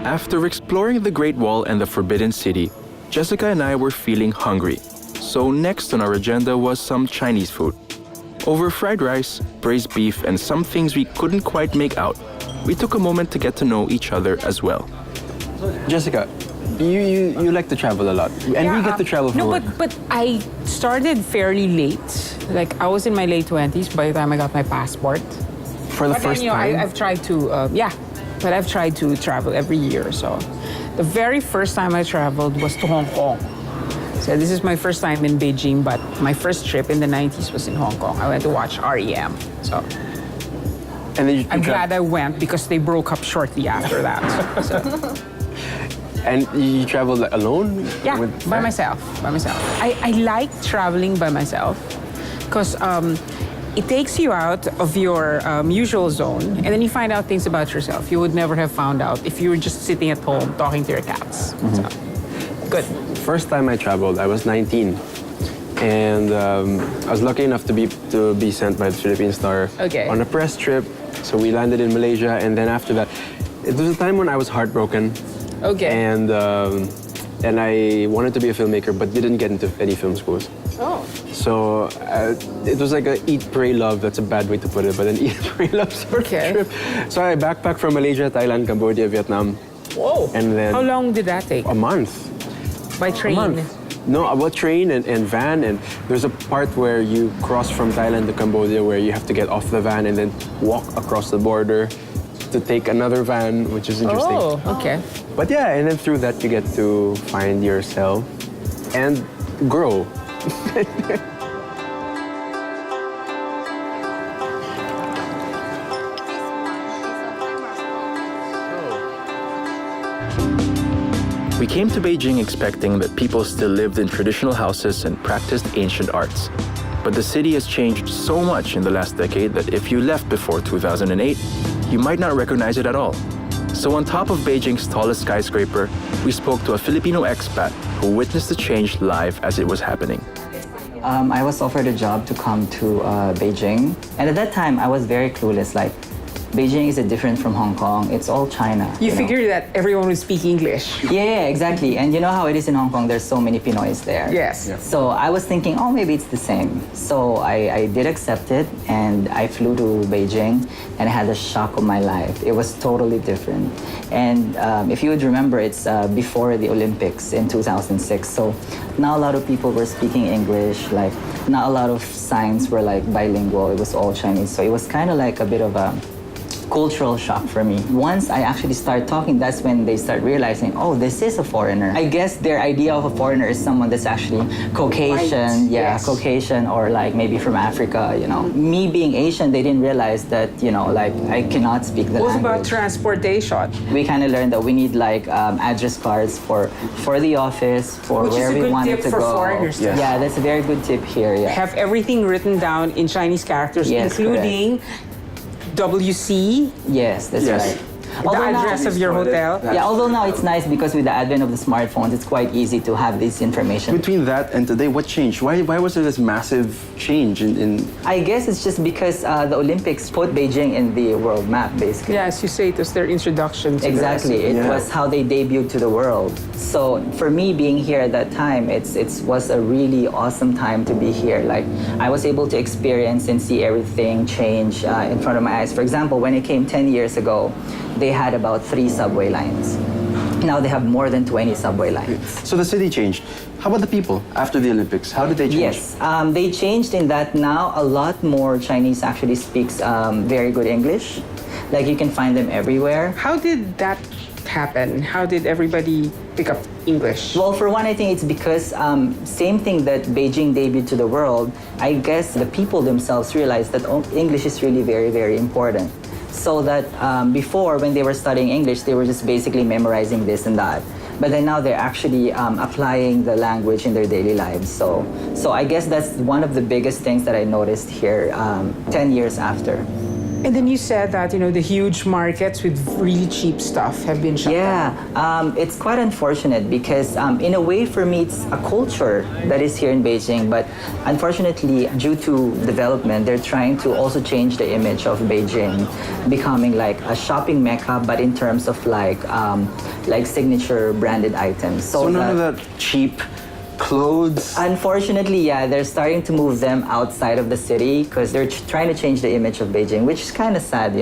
After exploring the Great Wall and the Forbidden City, Jessica and I were feeling hungry. So next on our agenda was some Chinese food. Over fried rice, braised beef, and some things we couldn't quite make out, we took a moment to get to know each other as well. Jessica, you like to travel a lot, and we get to travel for work. But I started fairly late. Like I was in my late 20s by the time I got my passport. For the first time? I've tried to, but I've tried to travel every year. So the very first time I traveled was to Hong Kong. So this is my first time in Beijing, but my first trip in the 90s was in Hong Kong. I went to watch REM. So And then I'm glad I went because they broke up shortly after that. So. And you traveled alone? Yeah, by myself. I like traveling by myself because it takes you out of your usual zone, and then you find out things about yourself you would never have found out if you were just sitting at home talking to your cats. So, good. First time I traveled, I was 19. And I was lucky enough to be sent by the Philippine Star on a press trip. So we landed in Malaysia, and then after that, it was a time when I was heartbroken. And I wanted to be a filmmaker, but didn't get into any film schools. Oh. So it was like a eat, pray, love. That's a bad way to put it, but an eat, pray, love sort of trip. So I backpacked from Malaysia, Thailand, Cambodia, Vietnam. Whoa. And then how long did that take? A month. By train? A month. No, about train and van, and there's a part where you cross from Thailand to Cambodia where you have to get off the van and then walk across the border to take another van, which is interesting. Oh, okay. But yeah, and then through that you get to find yourself and grow. We came to Beijing expecting that people still lived in traditional houses and practiced ancient arts. But the city has changed so much in the last decade that if you left before 2008, you might not recognize it at all. So on top of Beijing's tallest skyscraper, we spoke to a Filipino expat who witnessed the change live as it was happening. I was offered a job to come to Beijing. And at that time, I was very clueless. Like, Beijing is different from Hong Kong. It's all China. You figure that everyone would speak English. Yeah, exactly. And you know how it is in Hong Kong, there's so many Pinoys there. Yes. Yeah. So I was thinking, oh, maybe it's the same. So I did accept it, and I flew to Beijing, and I had the shock of my life. It was totally different. And if you would remember, it's before the Olympics in 2006. So not a lot of people were speaking English. Like, not a lot of signs were like bilingual. It was all Chinese. So it was kind of like a bit of a cultural shock for me. Once I actually start talking, that's when they start realizing, oh, this is a foreigner. I guess their idea of a foreigner is someone that's actually Caucasian, Caucasian, or like maybe from Africa, you know. Me being Asian, they didn't realize that, you know, like I cannot speak the language. What about transportation? We kind of learned that we need like address cards for the office, for where we wanted to go. Which is a good tip for foreigners. Yes. Yeah, that's a very good tip here. Yeah. Have everything written down in Chinese characters, including WC. Yes, that's right. The address of your hotel. Yeah, although now it's nice because with the advent of the smartphones, it's quite easy to have this information. Between that and today, what changed? Why was there this massive change in... I guess it's just because the Olympics put Beijing in the world map, basically. Yeah, as you say, it was their introduction to exactly. It was how they debuted to the world. So for me, being here at that time, it was a really awesome time to be here. Like, I was able to experience and see everything change in front of my eyes. For example, when it came 10 years ago, they had about 3 subway lines. Now they have more than 20 subway lines. So the city changed. How about the people after the Olympics? How did they change? Yes, they changed in that now a lot more Chinese actually speaks very good English. Like, you can find them everywhere. How did that happen? How did everybody pick up English? Well, for one, I think it's because same thing that Beijing debuted to the world, I guess the people themselves realized that English is really very, very important. So that before, when they were studying English, they were just basically memorizing this and that. But then now they're actually applying the language in their daily lives. So I guess that's one of the biggest things that I noticed here 10 years after. And then you said that, the huge markets with really cheap stuff have been shut down. Yeah, it's quite unfortunate because in a way for me it's a culture that is here in Beijing, but unfortunately due to development they're trying to also change the image of Beijing, becoming like a shopping mecca but in terms of like signature branded items. So none of that cheap clothes? Unfortunately, yeah, they're starting to move them outside of the city because they're trying to change the image of Beijing, which is kind of sad,